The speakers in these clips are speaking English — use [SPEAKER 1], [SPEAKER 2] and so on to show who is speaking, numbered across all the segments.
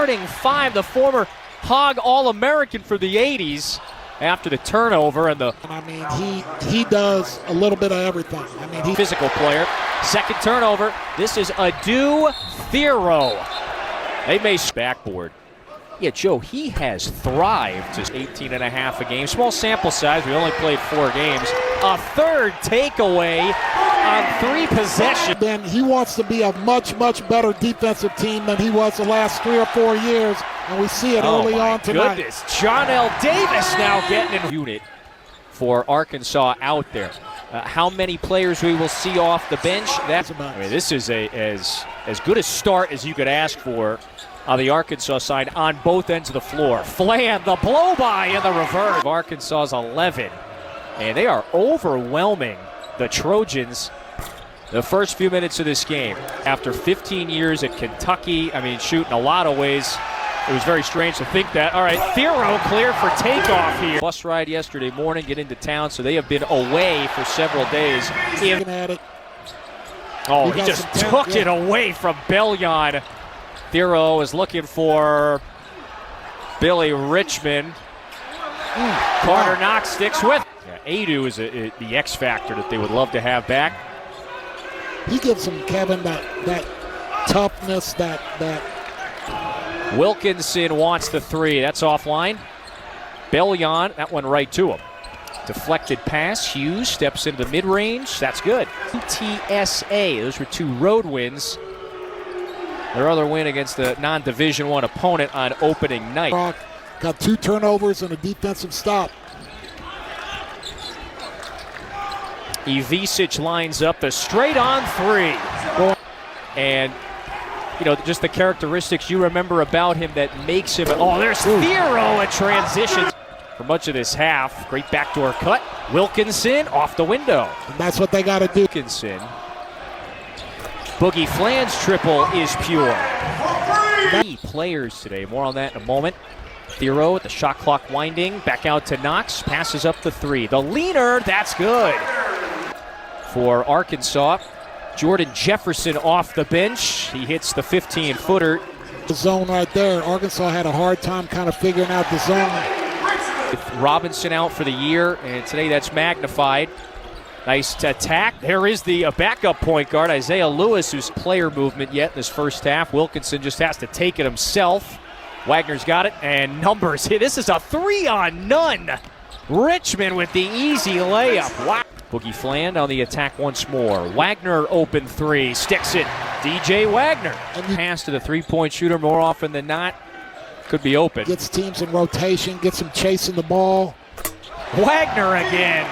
[SPEAKER 1] Starting five, the former Hog All-American for the 80s after the turnover and the...
[SPEAKER 2] I mean, he does a little bit of everything. I mean, he's
[SPEAKER 1] physical player. Second turnover. This is Adu Thero. They may backboard. Yeah, Joe, he has thrived. Just 18 and a half a game. Small sample size. We only played 4 games. A third takeaway on 3 possessions.
[SPEAKER 2] Then he wants to be a much, much better defensive team than he was the last 3 or 4 years, and we see it early on tonight.
[SPEAKER 1] Goodness, John L. Davis now getting in unit for Arkansas out there. How many players we will see off the bench? This is as good a start as you could ask for on the Arkansas side on both ends of the floor. Flan, the blow-by in the reverse. Arkansas's 11, and they are overwhelming the Trojans the first few minutes of this game. After 15 years at Kentucky, I mean, shoot, in a lot of ways, it was very strange to think that. All right, Thero clear for takeoff here. Bus ride yesterday morning, get into town, so they have been away for several days. Oh, he just took it away from Bellion. Thero is looking for Billy Richmond. Carter Knox sticks with. Yeah, Adu is the X factor that they would love to have back.
[SPEAKER 2] He gives him, Kevin, that toughness, that.
[SPEAKER 1] Wilkinson wants the 3. That's offline. Bellion, that one right to him. Deflected pass. Hughes steps into the mid-range. That's good. UTSA. Those were 2 road wins. Their other win against the non-Division I opponent on opening night.
[SPEAKER 2] Got 2 turnovers and a defensive stop.
[SPEAKER 1] Ivisic lines up the straight-on 3. And, you know, just the characteristics you remember about him that makes him... Oh, there's Thero at transition. For much of this half, great backdoor cut. Wilkinson off the window.
[SPEAKER 2] And that's what they got to do.
[SPEAKER 1] Wilkinson. Boogie Flan's triple is pure. 3 players today. More on that in a moment. Thero at the shot clock winding. Back out to Knox. Passes up the 3. The leaner, that's good. For Arkansas, Jordan Jefferson off the bench. He hits the 15-footer.
[SPEAKER 2] The zone right there. Arkansas had a hard time kind of figuring out the zone.
[SPEAKER 1] With Robinson out for the year, and today that's magnified. Nice attack. There is the backup point guard, Isaiah Lewis, who's player movement yet in this first half. Wilkinson just has to take it himself. Wagner's got it, and numbers. This is a 3-on-none. Richmond with the easy layup. Wow. Boogie Flan on the attack once more. Wagner open 3, sticks it. DJ Wagner. Pass to the 3-point shooter more often than not. Could be open.
[SPEAKER 2] Gets teams in rotation, gets them chasing the ball.
[SPEAKER 1] Wagner again.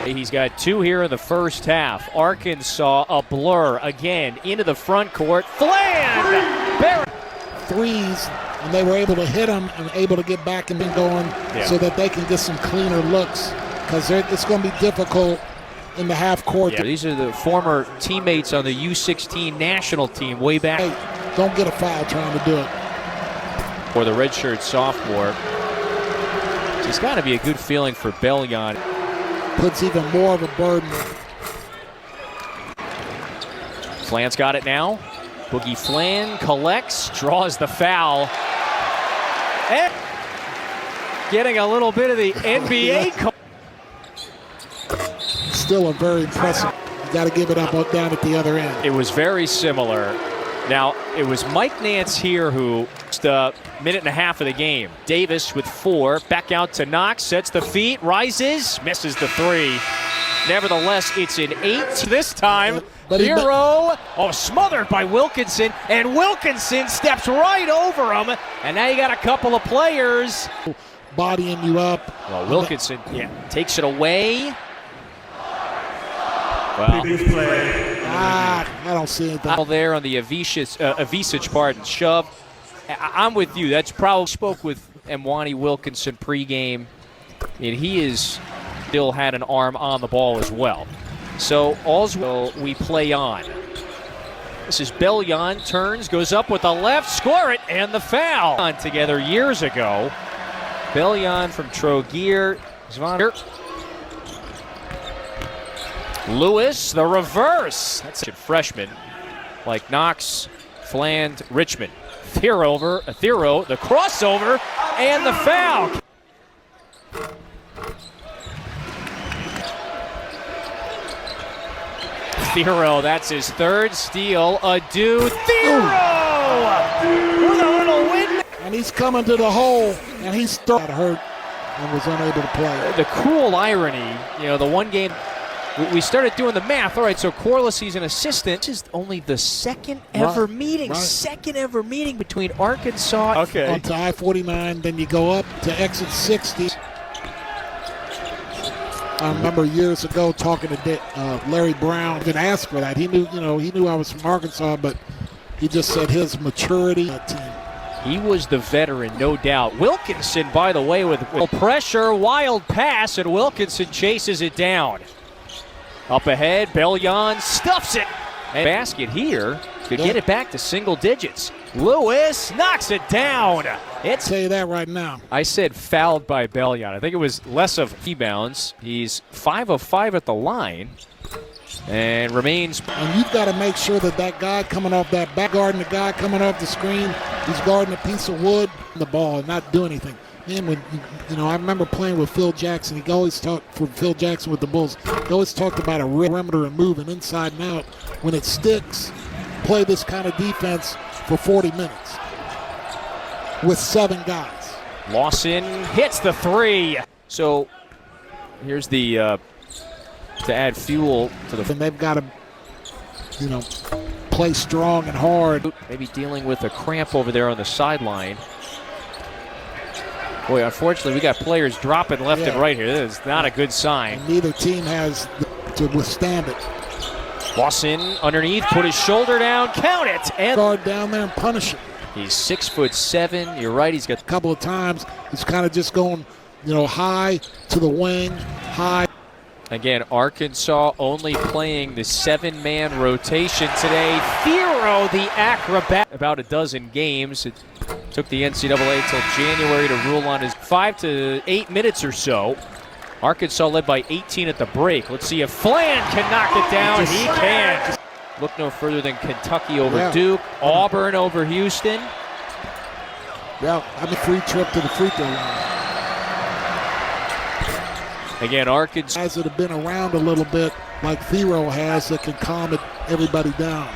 [SPEAKER 1] He's got 2 here in the first half. Arkansas a blur again into the front court. Flan!
[SPEAKER 2] Threes, and they were able to hit them and able to get back and going so that they can get some cleaner looks, because it's going to be difficult in the half court.
[SPEAKER 1] Yeah, these are the former teammates on the U16 national team way back.
[SPEAKER 2] Hey, don't get a foul trying to do it.
[SPEAKER 1] For the redshirt sophomore. It's got to be a good feeling for Bellion.
[SPEAKER 2] Puts even more of a burden.
[SPEAKER 1] Flan's got it now. Boogie Flan collects, draws the foul. And getting a little bit of the NBA.
[SPEAKER 2] Still a very impressive. You got to give it up down at the other end.
[SPEAKER 1] It was very similar. Now, it was Mike Nance here who just a minute and a half of the game. Davis with 4. Back out to Knox. Sets the feet. Rises. Misses the 3. Nevertheless, it's an 8 this time. Thero, smothered by Wilkinson. And Wilkinson steps right over him. And now you got a couple of players
[SPEAKER 2] bodying you up.
[SPEAKER 1] Well, Wilkinson takes it away. Well,
[SPEAKER 2] I don't see anything.
[SPEAKER 1] Out there on the Ivisic shove. I'm with you. That's probably spoke with Mwani Wilkinson pregame, and he is still had an arm on the ball as well. So all's we play on. This is Bellion, turns, goes up with the left, score it, and the foul. On together years ago. Bellion from Trogier. Lewis, the reverse. That's a freshman like Knox, Fland, Richmond. Thero, the crossover, and the foul. Thero, that's his third steal. Ado, Thero with a little win.
[SPEAKER 2] And he's coming to the hole, and he's got hurt and was unable to play.
[SPEAKER 1] The cruel irony, the one game we started doing the math. All right, so Corliss, he's an assistant. This is only the second ever meeting between Arkansas
[SPEAKER 2] onto I-49. Then you go up to exit 60. I remember years ago talking to Larry Brown. Didn't ask for that. He knew I was from Arkansas, but he just said his maturity. Team.
[SPEAKER 1] He was the veteran, no doubt. Wilkinson, by the way, with pressure, wild pass, and Wilkinson chases it down. Up ahead, Bellion stuffs it. And basket here could get it back to single digits. Lewis knocks it down.
[SPEAKER 2] I'll tell you that right now.
[SPEAKER 1] I said fouled by Bellion. I think it was less of rebounds. He's 5 of 5 at the line and remains.
[SPEAKER 2] And you've got to make sure that guy coming off that back, guarding the guy coming off the screen, he's guarding a piece of wood, the ball, and not do anything. Man, when I remember playing with Phil Jackson. He always talked for Phil Jackson with the Bulls. He always talked about a perimeter and moving inside and out. When it sticks, play this kind of defense for 40 minutes with 7 guys.
[SPEAKER 1] Lawson hits the 3. So here's the to add fuel to the.
[SPEAKER 2] And they've got to, play strong and hard.
[SPEAKER 1] Maybe dealing with a cramp over there on the sideline. Boy, unfortunately, we got players dropping left and right here. This is not a good sign.
[SPEAKER 2] And neither team has to withstand it.
[SPEAKER 1] Lawson underneath, put his shoulder down, count it, and
[SPEAKER 2] guard down there and punish him.
[SPEAKER 1] He's 6'7". You're right. He's got
[SPEAKER 2] a couple of times. He's kind of just going, high to the wing, high.
[SPEAKER 1] Again, Arkansas only playing the 7-man rotation today. Thero, the acrobat, about a dozen games. It took the NCAA until January to rule on his 5 to 8 minutes or so. Arkansas led by 18 at the break. Let's see if Flan can knock it down. He can. Look no further than Kentucky over Duke, Auburn over Houston.
[SPEAKER 2] Yeah, I'm a free trip to the free throw line.
[SPEAKER 1] Again, Arkansas.
[SPEAKER 2] Guys that have been around a little bit, like Thero has, that can calm everybody down.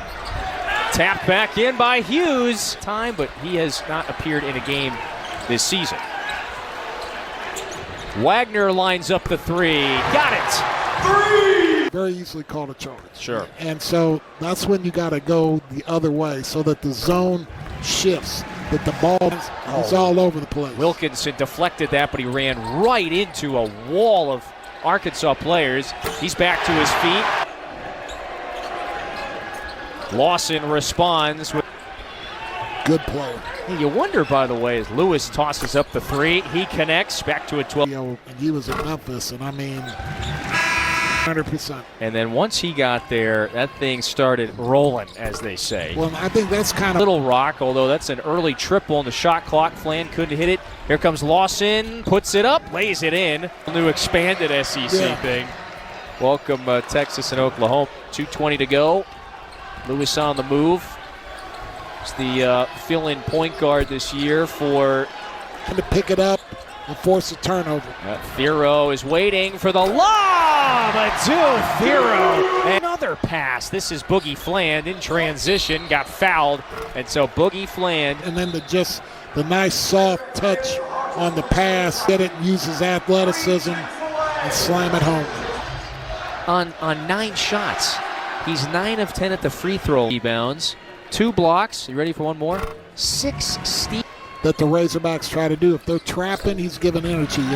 [SPEAKER 1] Tapped back in by Hughes. But he has not appeared in a game this season. Wagner lines up the 3. Got it.
[SPEAKER 2] 3! Very easily called a charge.
[SPEAKER 1] Sure.
[SPEAKER 2] And so that's when you got to go the other way so that the zone shifts, that the ball is all over the place.
[SPEAKER 1] Wilkinson deflected that, but he ran right into a wall of Arkansas players. He's back to his feet. Lawson responds with
[SPEAKER 2] good play.
[SPEAKER 1] You wonder, by the way, as Lewis tosses up the 3, he connects back to a 12.
[SPEAKER 2] And he was in Memphis, and 100%.
[SPEAKER 1] And then once he got there, that thing started rolling, as they say.
[SPEAKER 2] Well, I think that's kind of
[SPEAKER 1] Little Rock, although that's an early triple on the shot clock. Flan couldn't hit it. Here comes Lawson, puts it up, lays it in. New expanded SEC thing. Welcome Texas and Oklahoma. 2:20 to go. Lewis on the move. It's the fill-in point guard this year for.
[SPEAKER 2] To pick it up and force a turnover.
[SPEAKER 1] Thero is waiting for the lob. Thero. Another pass. This is Boogie Fland in transition. Got fouled. And so Boogie Fland.
[SPEAKER 2] And then the nice soft touch on the pass. Get it and use his athleticism and slam it home.
[SPEAKER 1] On 9 shots. He's 9 of 10 at the free throw. Rebounds. 2 blocks. You ready for one more? 6 steals.
[SPEAKER 2] That the Razorbacks try to do. If they're trapping, he's giving energy.